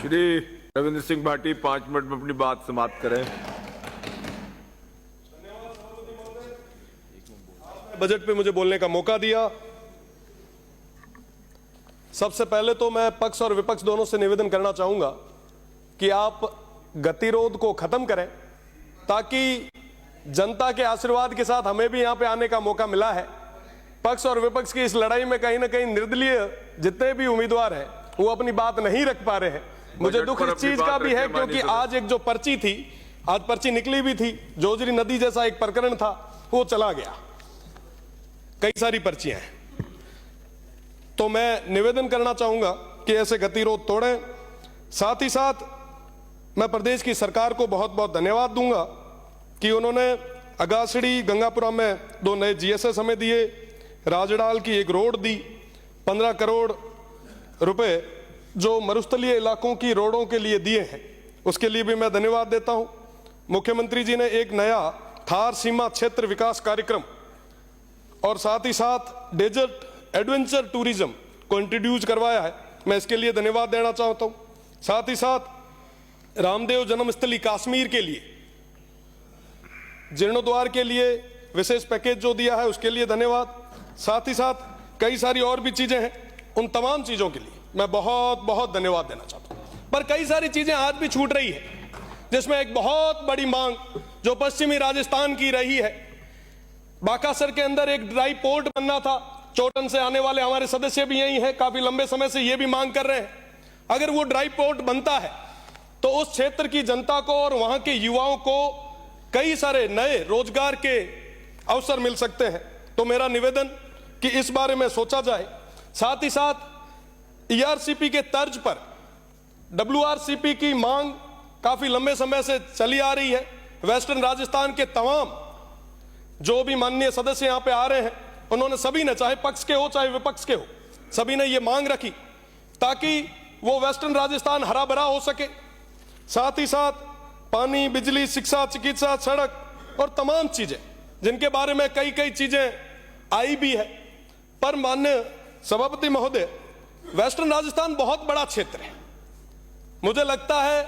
Shri Ravindra Singh Bhati 5 minute में अपनी बात समाप्त करें। बजट पे मुझे बोलने का मौका दिया। सबसे पहले तो मैं पक्ष और विपक्ष दोनों से निवेदन करना चाहूंगा कि आप गतिरोध को खत्म करें, ताकि जनता के आशीर्वाद के साथ हमें भी यहां पे आने का मौका मिला है। पक्ष और विपक्ष की इस लड़ाई में कहीं ना कहीं निर्दलीय जितने भी उम्मीदवार हैं वो अपनी बात नहीं रख पा रहे हैं। मुझे दुख इस चीज का भी है क्योंकि आज एक जो पर्ची थी, आज पर्ची निकली भी थी, जोजरी नदी जैसा एक प्रकरण था, वो चला गया। कई सारी पर्चियां हैं। तो मैं निवेदन करना चाहूंगा कि ऐसे गतिरोध तोड़ें। साथ ही साथ मैं प्रदेश की सरकार को बहुत बहुत धन्यवाद दूंगा कि उन्होंने अगासड़ी गंगापुरा में 2 नए जीएसएस हमें दिए, राजडाल की एक रोड दी, 15 करोड़ रुपए जो मरुस्थलीय इलाकों की रोडों के लिए दिए हैं, उसके लिए भी मैं धन्यवाद देता हूं। मुख्यमंत्री जी ने एक नया थार सीमा क्षेत्र विकास कार्यक्रम और साथ ही साथ डेजर्ट एडवेंचर टूरिज्म को इंट्रोड्यूस करवाया है, मैं इसके लिए धन्यवाद देना चाहता हूं। साथ ही साथ रामदेव जन्मस्थली कश्मीर के लिए जीर्णोद्वार के लिए विशेष पैकेज जो दिया है उसके लिए धन्यवाद। साथ ही साथ कई सारी और भी चीजें हैं, उन तमाम चीजों के लिए मैं बहुत बहुत धन्यवाद देना चाहता हूं। पर कई सारी चीजें आज भी छूट रही है, जिसमें एक बहुत बड़ी मांग जो पश्चिमी राजस्थान की रही है। बाकासर के अंदर एक ड्राई पोर्ट बनना था, चोटन से आने वाले हमारे सदस्य भी यही है, काफी लंबे समय से ये भी मांग कर रहे हैं। अगर वो ड्राई पोर्ट बनता है तो उस क्षेत्र की जनता को और वहां के युवाओं को कई सारे नए रोजगार के अवसर मिल सकते हैं। तो मेरा निवेदन कि इस बारे में सोचा जाए। साथ ही साथ ईआरसीपी के तर्ज पर डब्ल्यूआरसीपी की मांग काफी लंबे समय से चली आ रही है। वेस्टर्न राजस्थान के तमाम जो भी माननीय सदस्य यहां पे आ रहे हैं, उन्होंने सभी ने, चाहे पक्ष के हो चाहे विपक्ष के हो, सभी ने ये मांग रखी ताकि वो वेस्टर्न राजस्थान हरा भरा हो सके। साथ ही साथ पानी, बिजली, शिक्षा, चिकित्सा, सड़क और तमाम चीजें जिनके बारे में कई कई चीजें आई भी है। पर माननीय सभापति महोदय, वेस्टर्न राजस्थान बहुत बड़ा क्षेत्र है। मुझे लगता है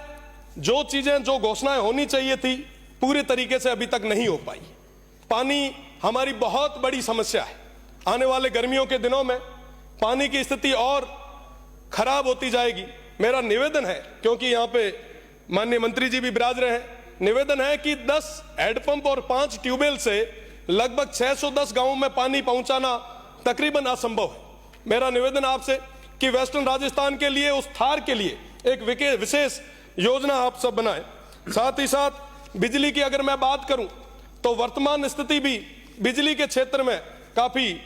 जो चीजें, जो घोषणाएं होनी चाहिए थी, पूरे तरीके से अभी तक नहीं हो पाई। पानी हमारी बहुत बड़ी समस्या है। आने वाले गर्मियों के दिनों में पानी की स्थिति और खराब होती जाएगी। मेरा निवेदन है, क्योंकि यहां पे माननीय मंत्री जी भी विराज रहे हैं, निवेदन है कि 10 हैंडपंप और 5 ट्यूबवेल से लगभग 610 गांवों में पानी पहुंचाना तकरीबन असंभव है। मेरा निवेदन आपसे कि वेस्टर्न राजस्थान के लिए, उस थार के लिए एक विशेष योजना आप सब बनाएं। साथ ही साथ बिजली की अगर मैं बात करूं तो वर्तमान स्थिति भी बिजली के क्षेत्र में काफी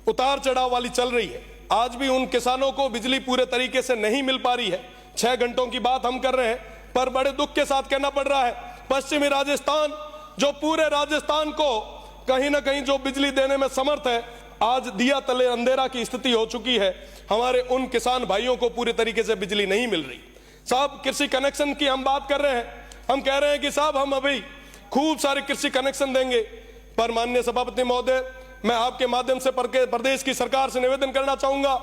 उतार चढ़ाव वाली चल रही है। आज भी उन किसानों को बिजली पूरे तरीके से नहीं मिल पा रही है। 6 घंटों की बात हम कर रहे हैं, पर बड़े दुख के साथ कहना पड़ रहा है, पश्चिमी राजस्थान जो पूरे राजस्थान को कहीं ना कहीं जो बिजली देने में समर्थ है, आज दिया तले अंधेरा की स्थिति हो चुकी है। हमारे उन किसान भाइयों को पूरे तरीके से बिजली नहीं मिल रही। साहब, कृषि कनेक्शन की हम बात कर रहे हैं, हम कह रहे हैं कि साहब हम अभी खूब सारे कृषि कनेक्शन देंगे। पर माननीय सभापति महोदय, मैं आपके माध्यम से प्रदेश की सरकार से निवेदन करना चाहूंगा,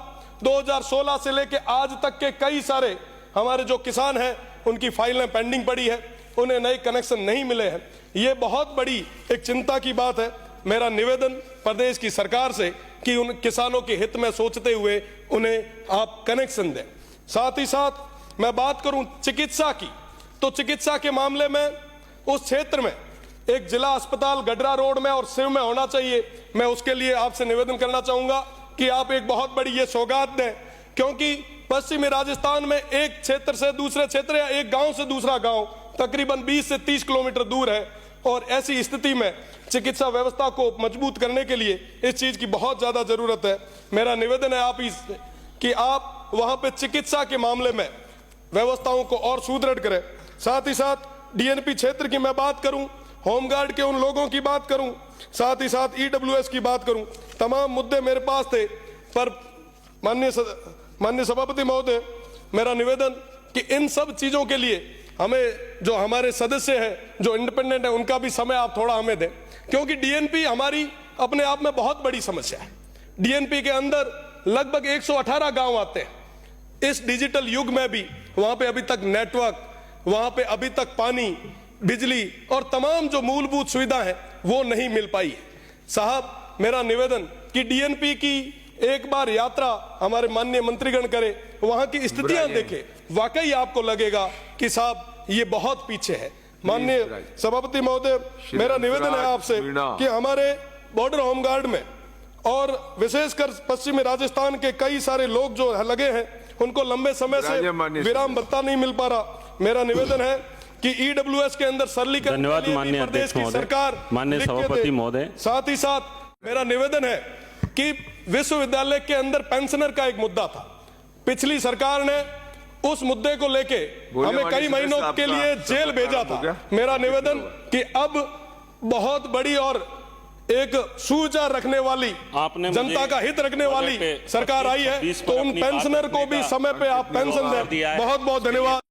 2016 से लेकर आज तक के कई सारे हमारे जो किसान हैं उनकी फाइलें पेंडिंग पड़ी है, उन्हें नए कनेक्शन नहीं मिले हैं। ये बहुत बड़ी एक चिंता की बात है। मेरा निवेदन प्रदेश की सरकार से कि उन किसानों के हित में सोचते हुए उन्हें आप कनेक्शन दें। साथ ही साथ मैं बात करूं चिकित्सा की, तो चिकित्सा के मामले में उस क्षेत्र में एक जिला अस्पताल गडरा रोड में और सिव में होना चाहिए। मैं उसके लिए आपसे निवेदन करना चाहूंगा कि आप एक बहुत बड़ी ये सौगात दें, क्योंकि पश्चिमी राजस्थान में एक क्षेत्र से दूसरे क्षेत्र या एक गांव से दूसरा गांव तकरीबन 20 से 30 किलोमीटर दूर है, और ऐसी स्थिति में चिकित्सा व्यवस्था को मजबूत करने के लिए इस चीज की बहुत ज्यादा जरूरत है। मेरा निवेदन है आप कि आप वहां पे चिकित्सा के मामले में व्यवस्थाओं को और सुदृढ़ करें। साथ ही साथ डीएनपी क्षेत्र की मैं बात करूं, होमगार्ड के उन लोगों की बात करूं, साथ ही साथ ईडब्ल्यूएस की बात करूं, तमाम मुद्दे मेरे पास थे। पर माननीय सभापति महोदय, मेरा निवेदन कि इन सब चीजों के लिए हमें, जो हमारे सदस्य हैं जो इंडिपेंडेंट है, उनका भी समय आप थोड़ा हमें दें, क्योंकि डीएनपी हमारी अपने आप में बहुत बड़ी समस्या है। डीएनपी के अंदर लगभग 118 गांव आते हैं। इस डिजिटल युग में भी वहां पे अभी तक नेटवर्क, वहां पे अभी तक पानी, बिजली और तमाम जो मूलभूत सुविधा है वो नहीं मिल पाई है। साहब, मेरा निवेदन कि डीएनपी की एक बार यात्रा हमारे माननीय मंत्रीगण करे, वहां की स्थितियां देखे, वाकई आपको लगेगा कि साहब ये बहुत पीछे है। माननीय सभापति महोदय, मेरा निवेदन है आपसे कि हमारे बॉर्डर होमगार्ड में और विशेषकर पश्चिमी राजस्थान के कई सारे लोग जो लगे हैं, उनको लंबे समय से विराम भत्ता नहीं मिल पा रहा। मेरा निवेदन है कि ईडब्ल्यूएस के अंदर सरलीकरण के लिए प्रदेश की सरकार, माननीय सभापति महोदय, साथ ही साथ मेरा निवेदन है कि विश्वविद्यालय के अंदर पेंशनर का एक मुद्दा था, पिछली सरकार ने उस मुद्दे को लेके हमें कई महीनों के लिए जेल भेजा था। मेरा निवेदन कि अब बहुत बड़ी और एक सुविचार रखने वाली, जनता का हित रखने वाली सरकार आई है, तो उन पेंशनर को भी समय पे आप पेंशन दें। बहुत बहुत धन्यवाद।